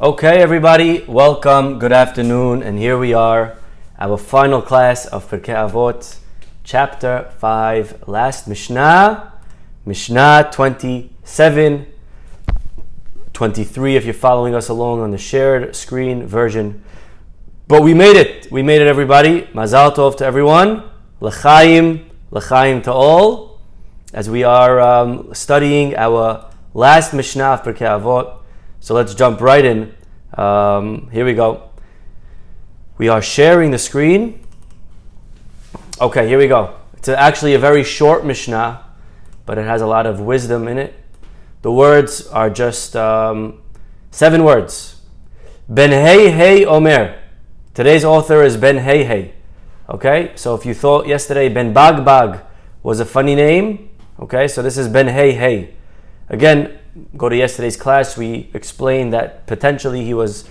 Okay, everybody, welcome, good afternoon, and here we are, our final class of Pirkei Avot, chapter 5, last Mishnah, Mishnah 27, 23 if you're following us along on the shared screen version. But we made it, everybody. Mazal tov to everyone, l'chaim to all, as we are studying our last Mishnah of Pirkei Avot. So let's jump right in. Here we go. We are sharing the screen. Okay, here we go. It's actually a very short Mishnah, but it has a lot of wisdom in it. The words are just 7 words. Ben Hey Hey Omer. Today's author is Ben Hey Hey. Okay, so if you thought yesterday Ben Bag Bag was a funny name, okay, so this is Ben Hey Hey. Again, go to yesterday's class, we explained that potentially he was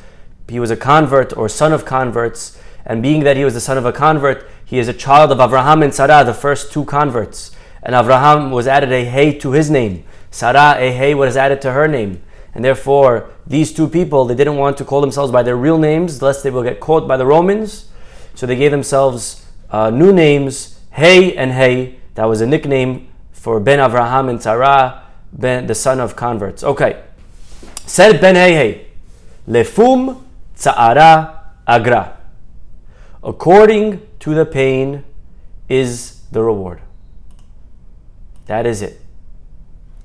a convert or son of converts, and being that he was the son of a convert, he is a child of Avraham and Sarah, the first 2 converts. And Avraham was added a hey to his name. Sarah, a hey was added to her name. And therefore, these 2 people, they didn't want to call themselves by their real names, lest they will get caught by the Romans. So they gave themselves new names, Hey and Hey. That was a nickname for Ben Avraham and Sarah, Ben, the son of converts. Okay. Said Ben Hey Hey, Lefum Tza'ara Agra. According to the pain is the reward. That is it.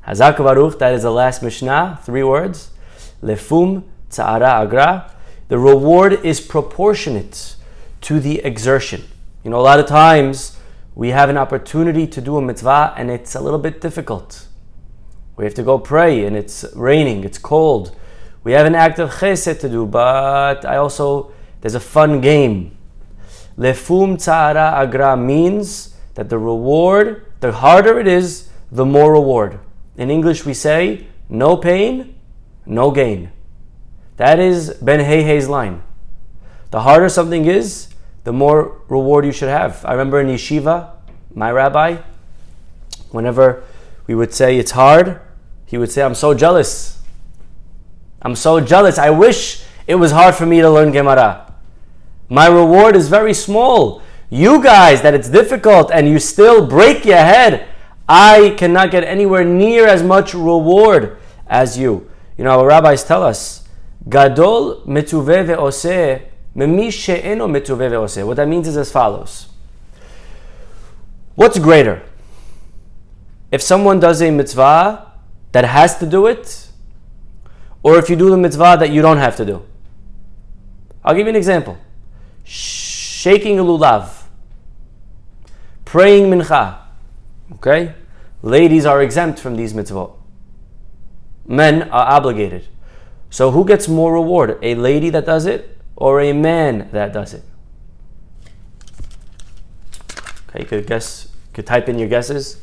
Hazak Baruch, that is the last Mishnah, 3 words. Lefum Tza'ara Agra. The reward is proportionate to the exertion. You know, a lot of times we have an opportunity to do a mitzvah and it's a little bit difficult. We have to go pray and it's raining, it's cold. We have an act of chesed to do, but there's a fun game. Lefum tzara agra means that the reward, the harder it is, the more reward. In English we say, no pain, no gain. That is Ben Hey Hey's line. The harder something is, the more reward you should have. I remember in yeshiva, my rabbi, whenever we would say it's hard, he would say, I'm so jealous. I wish it was hard for me to learn Gemara. My reward is very small. You guys, that it's difficult and you still break your head, I cannot get anywhere near as much reward as you. You know, our rabbis tell us, Gadol mituveh ve'oseh, memi she'eno mituveh ve'oseh. What that means is as follows. What's greater? If someone does a mitzvah that has to do it, or if you do the mitzvah that you don't have to do. I'll give you an example. Shaking a lulav, praying mincha. Okay? Ladies are exempt from these mitzvot. Men are obligated. So who gets more reward? A lady that does it or a man that does it? Okay, you could type in your guesses.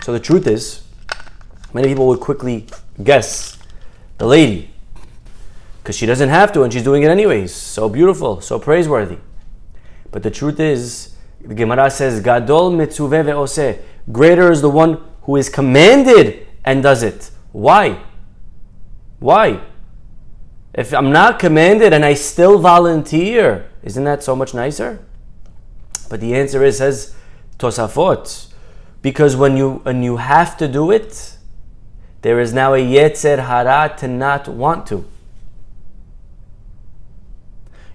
So the truth is, many people would quickly guess the lady, because she doesn't have to and she's doing it anyways. So beautiful, so praiseworthy. But the truth is, the Gemara says, Gadol mitzuveh ve'oseh. Greater is the one who is commanded and does it. Why? If I'm not commanded and I still volunteer, isn't that so much nicer? But the answer is, says Tosafot, because when you have to do it, there is now a Yetzer Hara to not want to.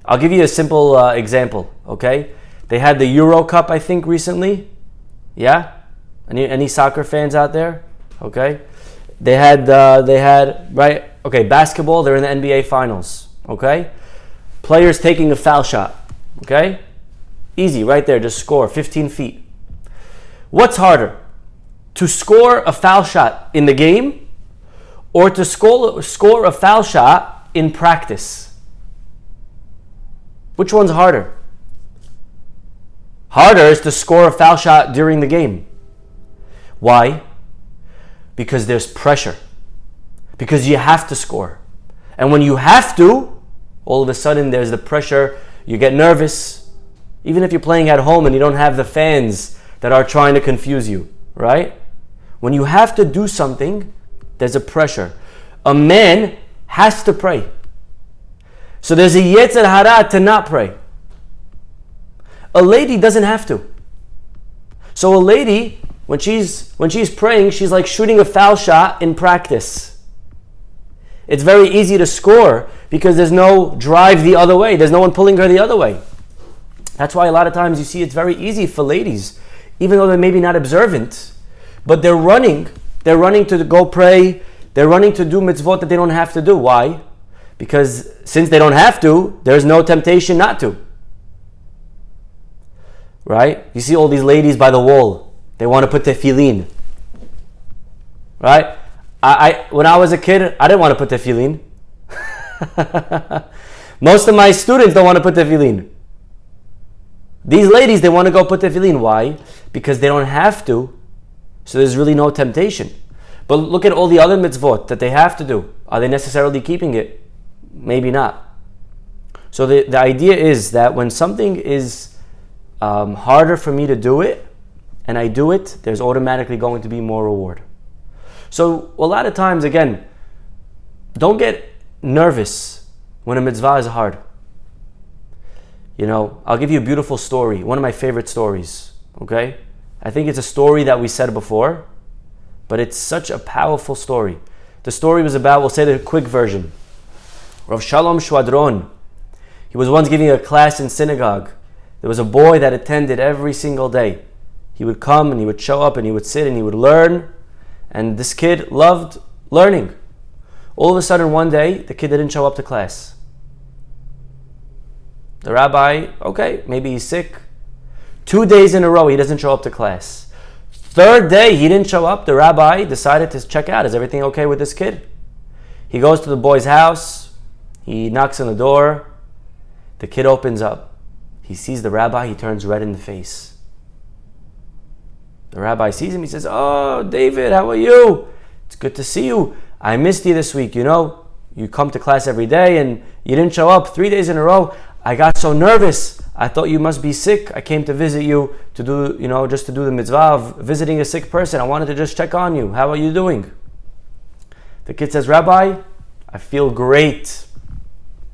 I'll give you a simple example, okay? They had the Euro Cup, I think, recently. Yeah? Any soccer fans out there? Okay. They had basketball, they're in the NBA Finals, okay? Players taking a foul shot, okay? Easy, right there, just score, 15 feet. What's harder? To score a foul shot in the game or to score a foul shot in practice? Which one's harder? Harder is to score a foul shot during the game. Why? Because there's pressure. Because you have to score. And when you have to, all of a sudden there's the pressure, you get nervous. Even if you're playing at home and you don't have the fans that are trying to confuse you, right? When you have to do something, there's a pressure. A man has to pray. So there's a Yetzer Hara to not pray. A lady doesn't have to. So a lady, when she's praying, she's like shooting a foul shot in practice. It's very easy to score because there's no drive the other way. There's no one pulling her the other way. That's why a lot of times you see it's very easy for ladies, even though they're maybe not observant, but they're running to go pray, they're running to do mitzvot that they don't have to do. Why? Because since they don't have to, there's no temptation not to. Right? You see all these ladies by the wall. They want to put tefillin. Right? When I was a kid, I didn't want to put tefillin. Most of my students don't want to put tefillin. These ladies, they want to go put tefillin. Why? Because they don't have to. So there's really no temptation. But look at all the other mitzvot that they have to do. Are they necessarily keeping it? Maybe not. So the idea is that when something is harder for me to do it, and I do it, there's automatically going to be more reward. So a lot of times, again, don't get nervous when a mitzvah is hard. I'll give you a beautiful story, one of my favorite stories, okay? I think it's a story that we said before, but it's such a powerful story. The story was about, we'll say the quick version. Rav Shalom Shwadron, he was once giving a class in synagogue. There was a boy that attended every single day. He would come and he would show up and he would sit and he would learn. And this kid loved learning. All of a sudden one day, the kid didn't show up to class. The rabbi, okay, maybe he's sick. 2 days in a row, he doesn't show up to class. Third day, he didn't show up. The rabbi decided to check out, is everything okay with this kid? He goes to the boy's house. He knocks on the door. The kid opens up. He sees the rabbi. He turns red in the face. The rabbi sees him. He says, "Oh, David, how are you? It's good to see you. I missed you this week. You come to class every day and you didn't show up 3 days in a row. I got so nervous. I thought you must be sick. I came to visit you to do, just to do the mitzvah of visiting a sick person. I wanted to just check on you. How are you doing?" The kid says, "Rabbi, I feel great.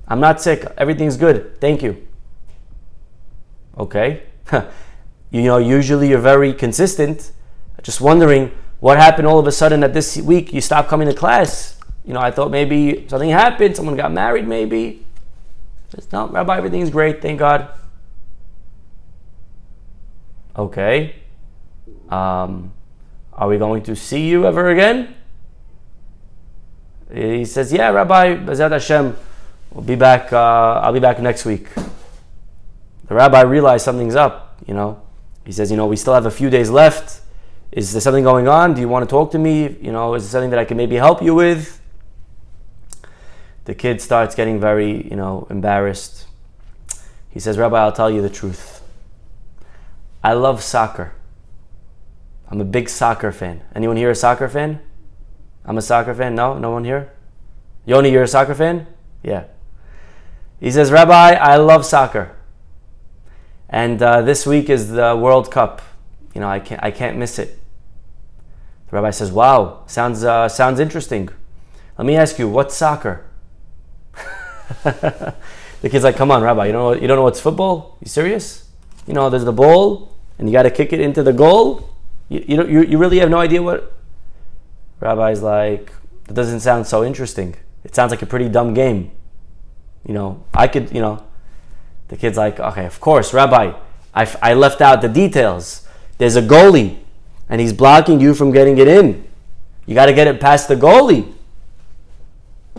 I'm not sick. Everything's good. Thank you." Okay. Usually you're very consistent. Just wondering what happened all of a sudden that this week you stopped coming to class. I thought maybe something happened. Someone got married maybe. Says, "No, Rabbi, everything's great. Thank God." Okay. Are we going to see you ever again? He says, "Yeah, Rabbi, B'ezrat Hashem, we'll be back. I'll be back next week." The rabbi realized something's up. He says, "We still have a few days left. Is there something going on? Do you want to talk to me? Is there something that I can maybe help you with?" The kid starts getting very, embarrassed. He says, "Rabbi, I'll tell you the truth. I love soccer. I'm a big soccer fan. Anyone here a soccer fan? I'm a soccer fan. No? No one here? Yoni, you're a soccer fan? Yeah." He says, "Rabbi, I love soccer. And this week is the World Cup. I can't miss it." The rabbi says, "Wow, sounds interesting. Let me ask you, what's soccer?" The kid's like, "Come on, Rabbi, you don't know what's football? You serious? There's the ball, and you got to kick it into the goal. You really have no idea what?" Rabbi's like, "That doesn't sound so interesting. It sounds like a pretty dumb game. I could, The kid's like, "Okay, of course, Rabbi. I left out the details. There's a goalie, and he's blocking you from getting it in. You got to get it past the goalie."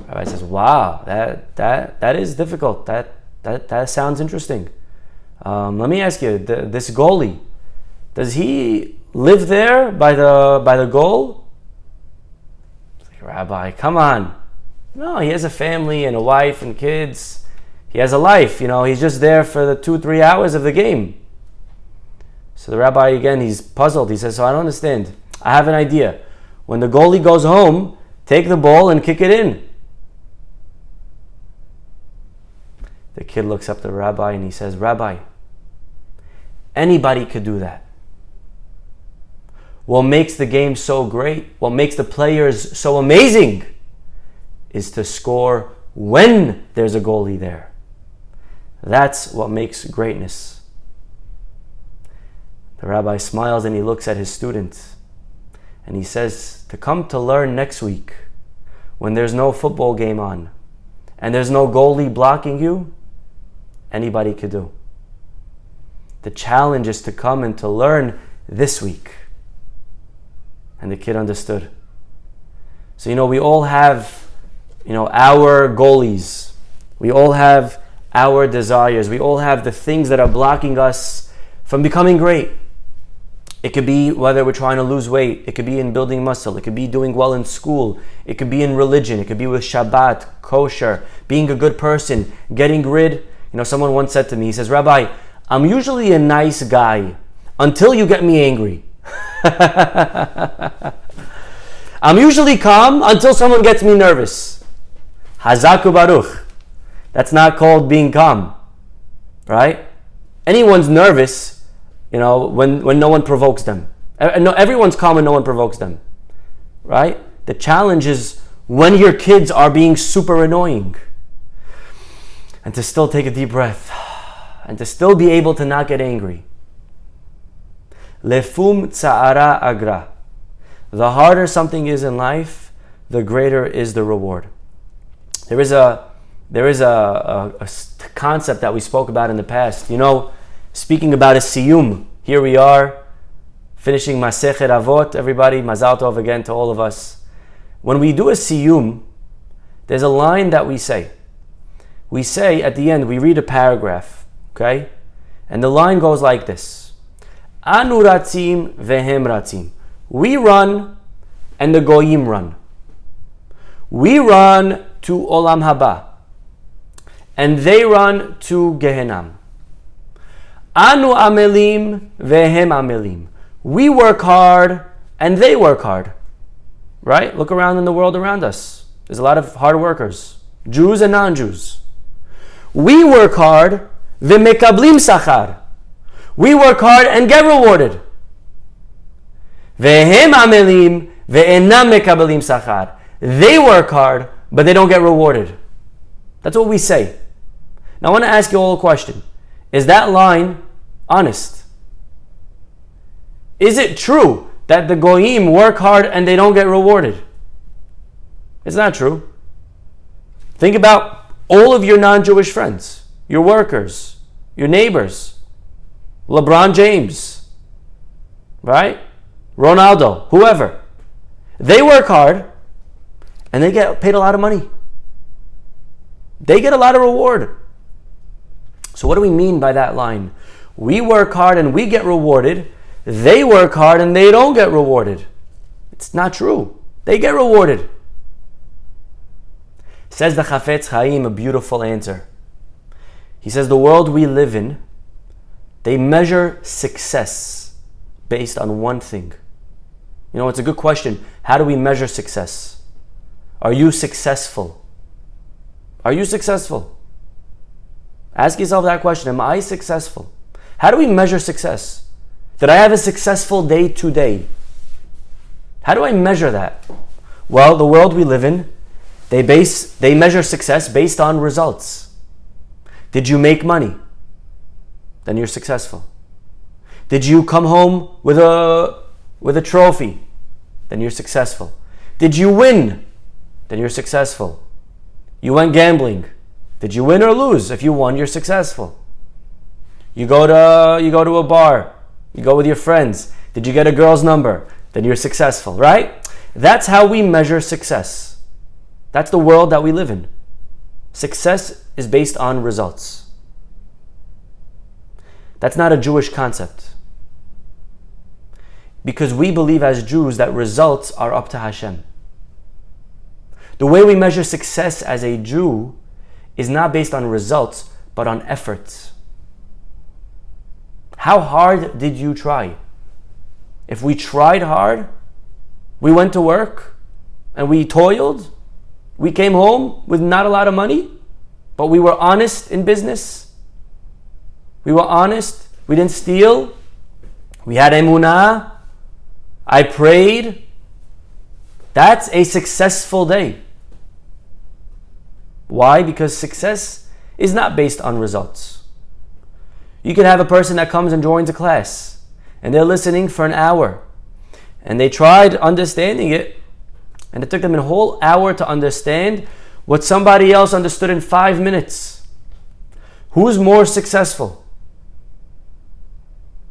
Rabbi says, "Wow, that is difficult. That sounds interesting. Let me ask you, this goalie, does he live there by the goal?" It's like, "Rabbi, come on. No, he has a family and a wife and kids. He has a life, he's just there for the 2-3 hours of the game." So the rabbi, again, he's puzzled. He says, "So I don't understand. I have an idea. When the goalie goes home, take the ball and kick it in." The kid looks up to the rabbi and he says, "Rabbi, anybody could do that. What makes the game so great, what makes the players so amazing, is to score when there's a goalie there. That's what makes greatness. The rabbi smiles and he looks at his student and he says, to come to learn next week when there's no football game on and there's no goalie blocking you, anybody could do. The challenge is to come and to learn this week. And the kid understood. So, we all have, our goalies. We all have our desires. We all have the things that are blocking us from becoming great. It could be whether we're trying to lose weight. It could be in building muscle. It could be doing well in school. It could be in religion. It could be with Shabbat, kosher, being a good person, getting rid. Someone once said to me, he says, Rabbi, I'm usually a nice guy until you get me angry. I'm usually calm until someone gets me nervous. Hazaku Baruch. That's not called being calm, right? Anyone's nervous, when no one provokes them. No, everyone's calm when no one provokes them, right? The challenge is when your kids are being super annoying, and to still take a deep breath, and to still be able to not get angry. Lefum tsa'ara agra. The harder something is in life, the greater is the reward. There is a concept that we spoke about in the past. Speaking about a siyum. Here we are, finishing Masechet Avot. Everybody, Mazal Tov again to all of us. When we do a siyum, there's a line that we say. We say at the end, we read a paragraph, okay? And the line goes like this. Anu ratzim vehem ratzim. We run and the goyim run. We run to Olam Haba and they run to Gehenam. Anu amelim vehem amelim. We work hard and they work hard. Right? Look around in the world around us. There's a lot of hard workers, Jews and non-Jews. We work hard, v'mekablim sachar. We work hard and get rewarded. Vehem amelim ve'enam mekabelim sachar. They work hard, but they don't get rewarded. That's what we say. Now I want to ask you all a question. Is that line honest? Is it true that the goyim work hard and they don't get rewarded? It's not true. Think about all of your non-Jewish friends, your workers, your neighbors, LeBron James, right? Ronaldo, whoever. They work hard and they get paid a lot of money. They get a lot of reward. So what do we mean by that line? We work hard and we get rewarded. They work hard and they don't get rewarded. It's not true. They get rewarded. Says the Chafetz Chaim, a beautiful answer. He says the world we live in, they measure success based on one thing. It's a good question. How do we measure success? Are you successful? Are you successful? Ask yourself that question. Am I successful? How do we measure success? Did I have a successful day today? How do I measure that? Well, the world we live in, they measure success based on results. Did you make money? Then you're successful. Did you come home with a trophy? Then you're successful. Did you win? Then you're successful. You went gambling. Did you win or lose? If you won, you're successful. You go to a bar. You go with your friends. Did you get a girl's number? Then you're successful, right? That's how we measure success. That's the world that we live in. Success is based on results. That's not a Jewish concept. Because we believe as Jews that results are up to Hashem. The way we measure success as a Jew is not based on results, but on efforts. How hard did you try? If we tried hard, we went to work and we toiled, we came home with not a lot of money, but we were honest in business. We were honest. We didn't steal. We had emunah. I prayed. That's a successful day. Why? Because success is not based on results. You can have a person that comes and joins a class, and they're listening for an hour, and they tried understanding it, and it took them a whole hour to understand what somebody else understood in 5 minutes. Who's more successful?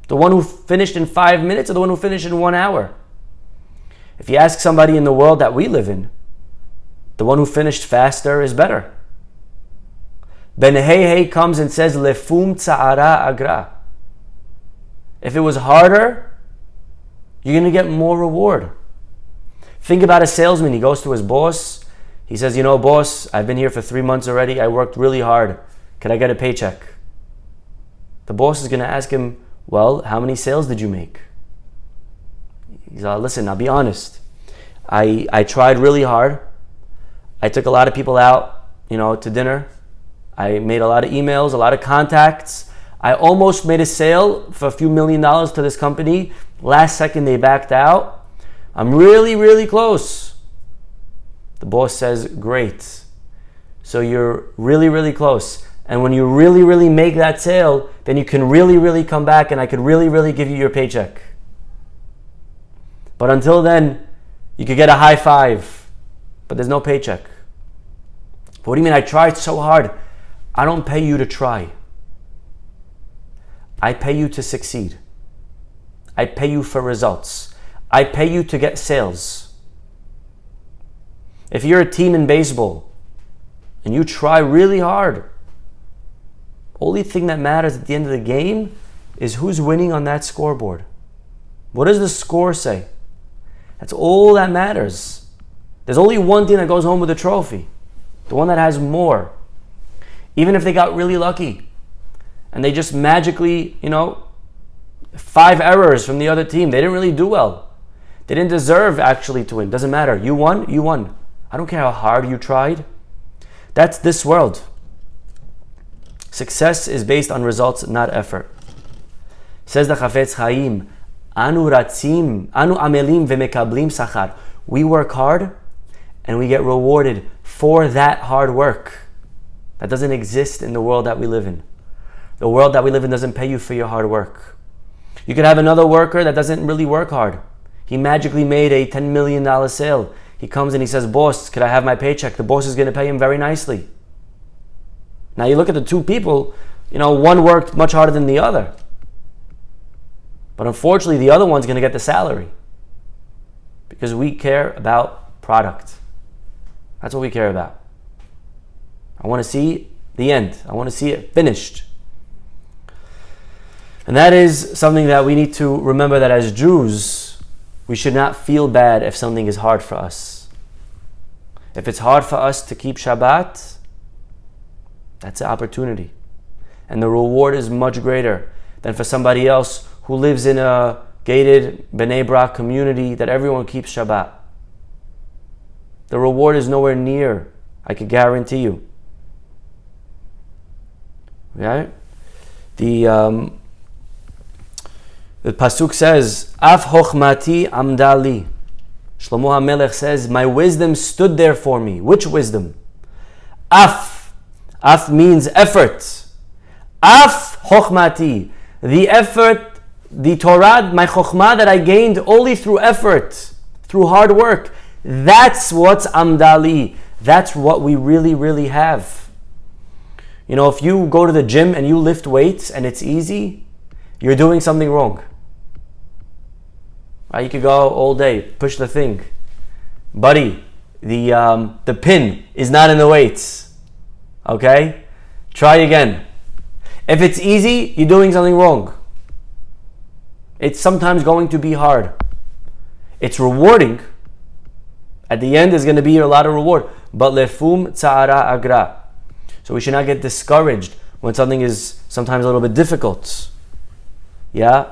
The one who finished in 5 minutes or the one who finished in 1 hour? If you ask somebody in the world that we live in, the one who finished faster is better. Ben Hey comes and says, Lefum tsa'ara agra. If it was harder, you're going to get more reward. Think about a salesman. He goes to his boss. He says, boss, I've been here for 3 months already. I worked really hard. Can I get a paycheck? The boss is going to ask him, well, how many sales did you make? He's like, listen, I'll be honest. I tried really hard. I took a lot of people out, to dinner. I made a lot of emails, a lot of contacts. I almost made a sale for a few $1 million to this company. Last second, they backed out. I'm really, really close. The boss says, great. So you're really, really close. And when you really, really make that sale, then you can really, really come back and I could really, really give you your paycheck. But until then, you could get a high five, but there's no paycheck. But what do you mean? I tried so hard. I don't pay you to try. I pay you to succeed. I pay you for results. I pay you to get sales. If you're a team in baseball and you try really hard, only thing that matters at the end of the game is who's winning on that scoreboard. What does the score say? That's all that matters. There's only one team that goes home with a trophy. The one that has more. Even if they got really lucky and they just magically, 5 errors from the other team. They didn't really do well. They didn't deserve actually to win. Doesn't matter. You won, you won. I don't care how hard you tried. That's this world. Success is based on results, not effort. Says the Chafetz Chaim, Anu ratzim, anu amelim v'mekablim sachar. We work hard and we get rewarded for that hard work. That doesn't exist in the world that we live in. The world that we live in doesn't pay you for your hard work. You could have another worker that doesn't really work hard. He magically made a $10 million sale. He comes and he says, boss, could I have my paycheck? The boss is going to pay him very nicely. Now you look at the two people, one worked much harder than the other. But unfortunately, the other one's going to get the salary. Because we care about product. That's what we care about. I want to see the end. I want to see it finished. And that is something that we need to remember, that as Jews, we should not feel bad if something is hard for us. If it's hard for us to keep Shabbat, that's an opportunity. And the reward is much greater than for somebody else who lives in a gated Bnei Brak community that everyone keeps Shabbat. The reward is nowhere near, I can guarantee you. Right? The pasuk says, Af chochmati amdali. Shlomo HaMelech says, my wisdom stood there for me. Which wisdom? Af. Af means effort. Af chochmati. The effort, the Torah, my chokhmah that I gained only through effort, through hard work. That's what's amdali. That's what we really, really have. If you go to the gym and you lift weights and it's easy, you're doing something wrong. You could go all day, push the thing. Buddy, the pin is not in the weights. Okay? Try again. If it's easy, you're doing something wrong. It's sometimes going to be hard. It's rewarding. At the end, there's going to be a lot of reward. But lefum tsa'ara agra. So we should not get discouraged when something is sometimes a little bit difficult. Yeah?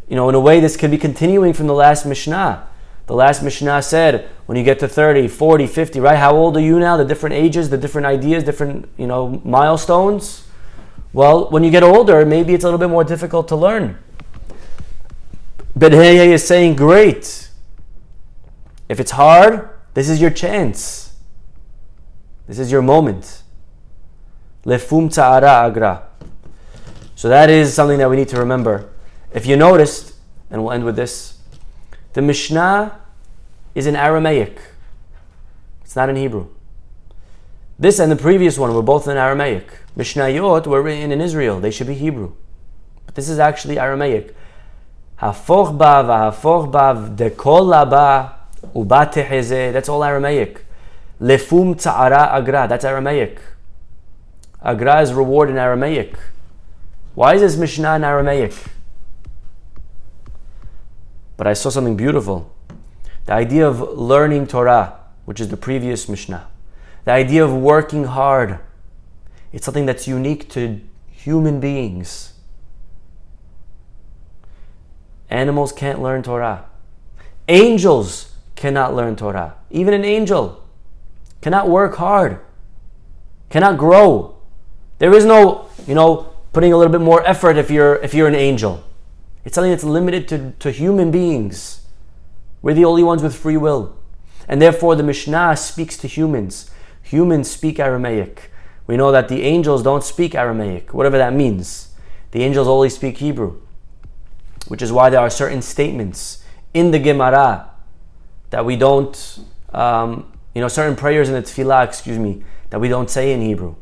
In a way, this could be continuing from the last Mishnah. The last Mishnah said, when you get to 30, 40, 50, right? How old are you now? The different ages, the different ideas, different, milestones. Well, when you get older, maybe it's a little bit more difficult to learn. But Hey is saying, great. If it's hard, this is your chance. This is your moment. Lefum tza'ara agra. So that is something that we need to remember. If you noticed, and we'll end with this, the Mishnah is in Aramaic. It's not in Hebrew. This and the previous one were both in Aramaic. Mishnayot were written in Israel. They should be Hebrew. But this is actually Aramaic. Hafoch ba v'hafoch ba dekol laba uba teheze. That's all Aramaic. Lefum tza'ara agra. That's Aramaic. Agra is reward in Aramaic. Why is this Mishnah in Aramaic? But I saw something beautiful. The idea of learning Torah, which is the previous Mishnah. The idea of working hard. It's something that's unique to human beings. Animals can't learn Torah. Angels cannot learn Torah. Even an angel cannot work hard, cannot grow. There is no, putting a little bit more effort if you're an angel. It's something that's limited to human beings. We're the only ones with free will. And therefore the Mishnah speaks to humans. Humans speak Aramaic. We know that the angels don't speak Aramaic, whatever that means. The angels only speak Hebrew. Which is why there are certain statements in the Gemara that we don't, certain prayers in the Tefillah, that we don't say in Hebrew.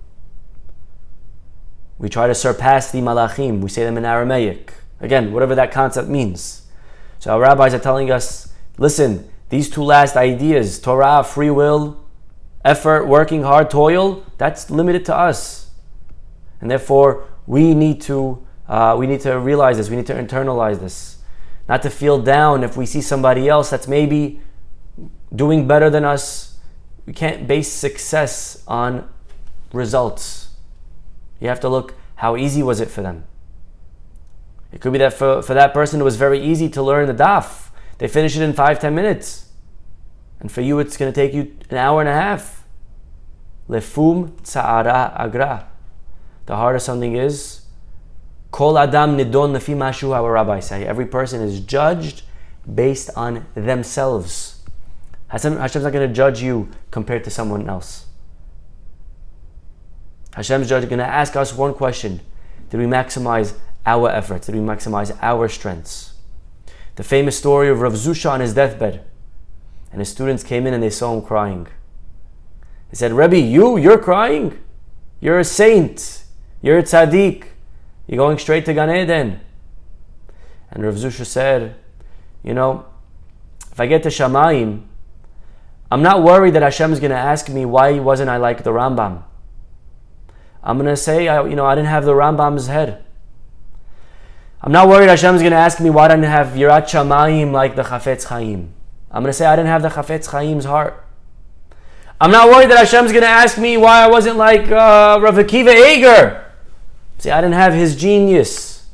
We try to surpass the Malachim. We say them in Aramaic. Again, whatever that concept means. So our rabbis are telling us, listen, these two last ideas, Torah, free will, effort, working hard, toil, that's limited to us. And therefore, we need to realize this. We need to internalize this. Not to feel down if we see somebody else that's maybe doing better than us. We can't base success on results. You have to look, how easy was it for them? It could be that for that person it was very easy to learn the daf. They finish it in 5-10 minutes. And for you it's going to take you an hour and a half. Lefum tza'ara agra. The heart of something is, Kol adam nidon lefi mashu, our rabbis say. Every person is judged based on themselves. Hashem's not going to judge you compared to someone else. Hashem's judge is going to ask us one question. Did we maximize our efforts? Did we maximize our strengths? The famous story of Rav Zusha on his deathbed. And his students came in and they saw him crying. They said, Rabbi, you're crying? You're a saint. You're a tzaddik. You're going straight to Gan Eden. And Rav Zusha said, if I get to Shamayim, I'm not worried that Hashem is going to ask me why wasn't I like the Rambam. I'm going to say, I didn't have the Rambam's head. I'm not worried Hashem is going to ask me why I didn't have Yirat Shamayim like the Chafetz Chaim. I'm going to say I didn't have the Chafetz Chaim's heart. I'm not worried that Hashem is going to ask me why I wasn't like Rav Akiva Eger. See, I didn't have his genius.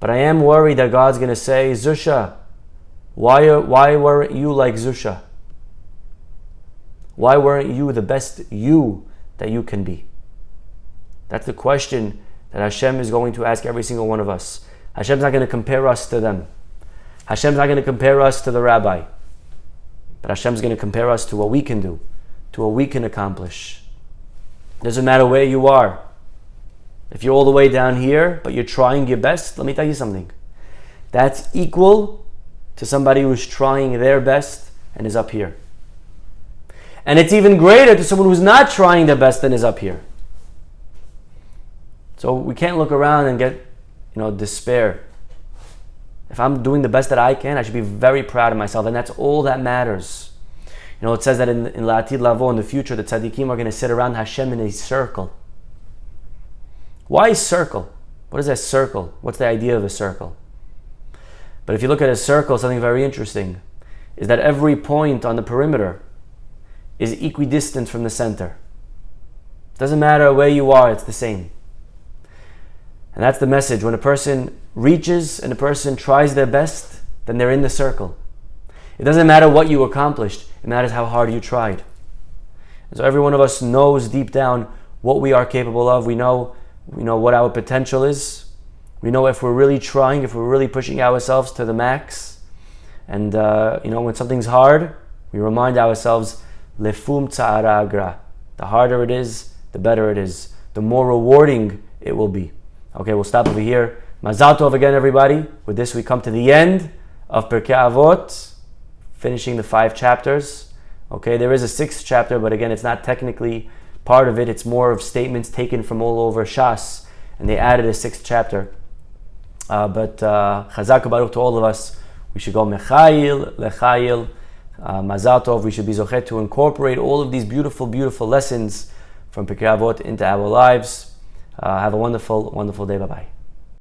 But I am worried that God's going to say, Zusha, why weren't you like Zusha? Why weren't you the best you that you can be? That's the question that Hashem is going to ask every single one of us. Hashem's not going to compare us to them. Hashem's not going to compare us to the rabbi. But Hashem's going to compare us to what we can do, to what we can accomplish. It doesn't matter where you are. If you're all the way down here, but you're trying your best, let me tell you something. That's equal to somebody who's trying their best and is up here. And it's even greater to someone who's not trying their best and is up here. So we can't look around and get, despair. If I'm doing the best that I can, I should be very proud of myself, and that's all that matters. It says that in La'atid Lavo, in the future, the tzaddikim are going to sit around Hashem in a circle. Why circle? What is a circle? What's the idea of a circle? But if you look at a circle, something very interesting is that every point on the perimeter is equidistant from the center. Doesn't matter where you are, it's the same. And that's the message. When a person reaches and a person tries their best, then they're in the circle. It doesn't matter what you accomplished, it matters how hard you tried. And so every one of us knows deep down what we are capable of. We know what our potential is. We know if we're really trying, if we're really pushing ourselves to the max. And when something's hard, we remind ourselves, Lefum tza'ara agra. The harder it is, the better it is, the more rewarding it will be. Okay, we'll stop over here. Mazal Tov again, everybody. With this, we come to the end of Pirkei Avot, finishing the 5 chapters. Okay, there is a 6th chapter, but again, it's not technically part of it. It's more of statements taken from all over Shas, and they added a 6th chapter. But Chazak Baruch to all of us. We should go Mechayil, Lechayil, Mazal Tov. We should be Zochet to incorporate all of these beautiful, beautiful lessons from Pirkei Avot into our lives. Have a wonderful, wonderful day. Bye-bye.